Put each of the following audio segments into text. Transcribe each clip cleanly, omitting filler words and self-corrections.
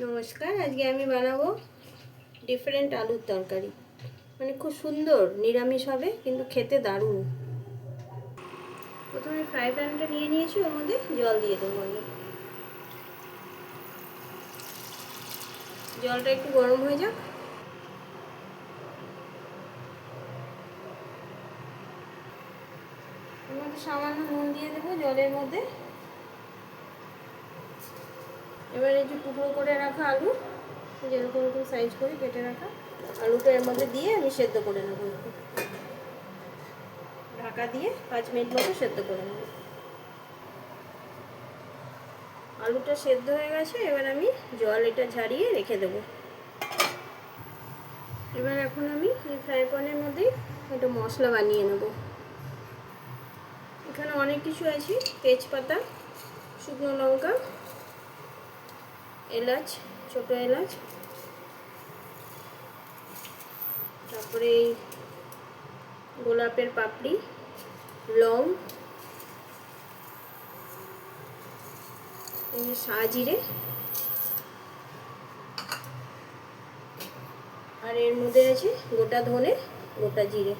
নমস্কার, আজকে আমি বানাবো ডিফারেন্ট আলুর তরকারি। মানে খুব সুন্দর, নিরামিষ হবে কিন্তু খেতে দারুণ। প্রথমে ফ্রাই প্যানটা নিয়ে নিয়েছি, ওর মধ্যে জল দিয়ে দেবো। আগে জলটা একটু গরম হয়ে যাক। এর মধ্যে সামান্য নুন দিয়ে দেবো জলের মধ্যে। এবার এই যে টুকরো করে রাখা আলু, যেরকম এরকম সাইজ করে কেটে রাখা আলুটা এর মধ্যে দিয়ে আমি সেদ্ধ করে নেবো। ঢাকা দিয়ে 5 মিনিট মতো সেদ্ধ করে নেব। আলুটা সেদ্ধ হয়ে গেছে, এবার আমি জল এটা ঝারিয়ে রেখে দেবো। এবার এখন আমি এই ফ্রাই প্যানের মধ্যে একটা মশলা বানিয়ে নেব। এখানে অনেক কিছু আছে: তেজপাতা, শুকনো লঙ্কা, এলাচ, ছোটো এলাচ, তারপরে এই গোলাপের পাপড়ি, লং, এই যে সাজিরে, আর এর মধ্যে আছে গোটা ধনে, গোটা জিরে।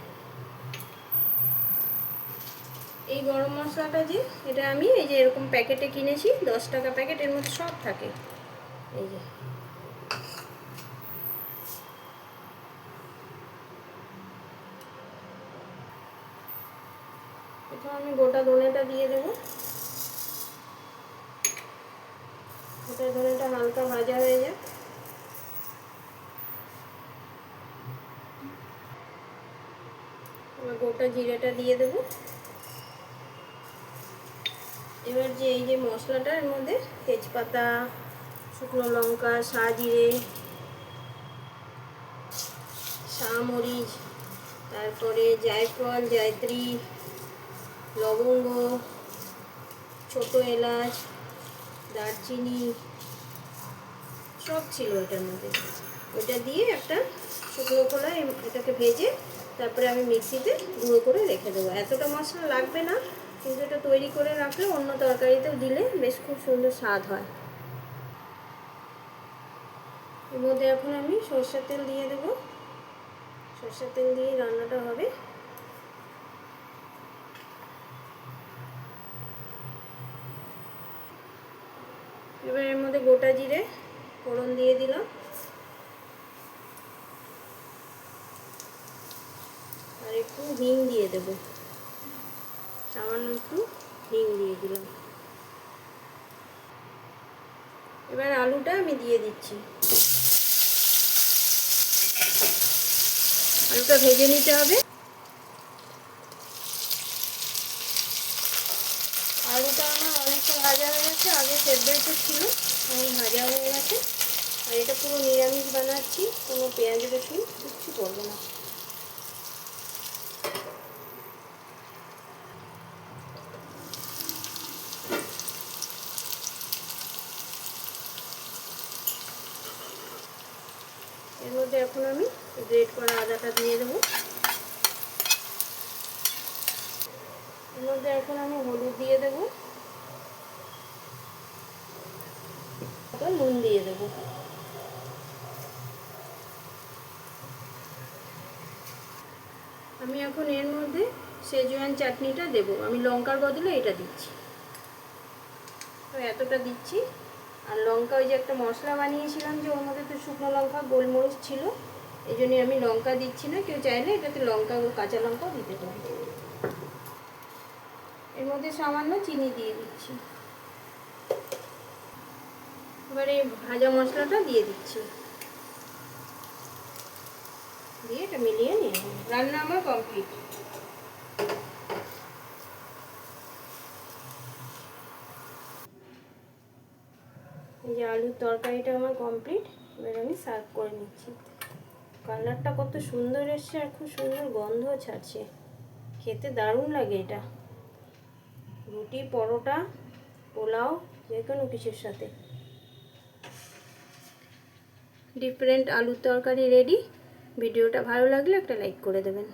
এই গরম মশলাটা যে এটা আমি এই যে এরকম প্যাকেটে কিনেছি, 10 টাকা প্যাকেট, এর মধ্যে সব থাকে। এই যে এখন আমি গোটা ধনেটা দিয়ে দেবো। গোটা ধনেটা হালকা ভাজা হয়ে যায়। এবার গোটা জিরেটা দিয়ে দেবো। এবার যে এই যে মশলাটা, এর মধ্যে তেজপাতা, শুকনো লঙ্কা, সাজিরে, মরিচ, তারপরে জায়ফল, জায়ত্রী, লবঙ্গ, ছোটো এলাচ, দারচিনি সব ছিল এটার মধ্যে। ওইটা দিয়ে একটা শুকনো খোলায় এটাকে ভেজে তারপরে আমি মিক্সিতে গুঁড়ো করে রেখে দেবো। এতটা মশলা লাগবে না, কিন্তু এটা তৈরি করে রাখলে অন্য তরকারিতেও দিলে বেশ খুব সুন্দর স্বাদ হয়। এর মধ্যে এখন আমি সরষের তেল দিয়ে দেবো। সরষের তেল দিয়ে রান্নাটা হবে। এবার এর মধ্যে গোটা জিরে ফোড়ন দিয়ে দিলাম, আর একটু হিং দিয়ে দেবো। সামান্য একটু হিং দিয়ে দিলাম। এবার আলুটা আমি দিয়ে দিচ্ছি। আলুটা ভেজে নিতে হবে। আলুটা আমার অনেকটা ভাজা হয়ে গেছে, আগে সেদ্ধই তো ছিল, এখন ভাজা হয়ে গেছে। আর এটা পুরো নিরামিষ বানাচ্ছি, কোনো পেঁয়াজ রসুন কিচ্ছু করবো না। এর মধ্যে এখন আমি গ্রেট করা আদাটা দিয়ে দেবো। এর মধ্যে এখন আমি হলুদ দিয়ে দেবো, নুন দিয়ে দেবো। আমি এখন এর মধ্যে সেজওয়ান চাটনিটা দেবো। আমি লঙ্কার বদলে এটা দিচ্ছি, তো এতটা দিচ্ছি। আর লঙ্কা, ওই যে একটা মশলা বানিয়েছিলাম যে ওর মধ্যে তো শুকনো লঙ্কা, গোলমরিচ ছিল, এই জন্যই আমি লঙ্কা দিচ্ছি না। কেউ চাইলে এটাতে লঙ্কা, কাঁচা লঙ্কাও দিতে পারে। এর মধ্যে সামান্য চিনি দিয়ে দিচ্ছি। এবার এই ভাজা মশলাটা দিয়ে দিচ্ছি, দিয়ে এটা মিলিয়ে নিয়ে রান্না আমার কমপ্লিট। এই যে আলুর তরকারিটা আমার কমপ্লিট। এবার আমি সার্ভ করে নিচ্ছি। কালারটা কত সুন্দর এসছে, আর খুব সুন্দর গন্ধ ছাড়ছে। খেতে দারুণ লাগে এটা, রুটি, পরোটা, পোলাও, যে কোনো কিছুর সাথে। ডিফারেন্ট আলুর তরকারি রেডি। ভিডিওটা ভালো লাগলে একটা লাইক করে দেবেন।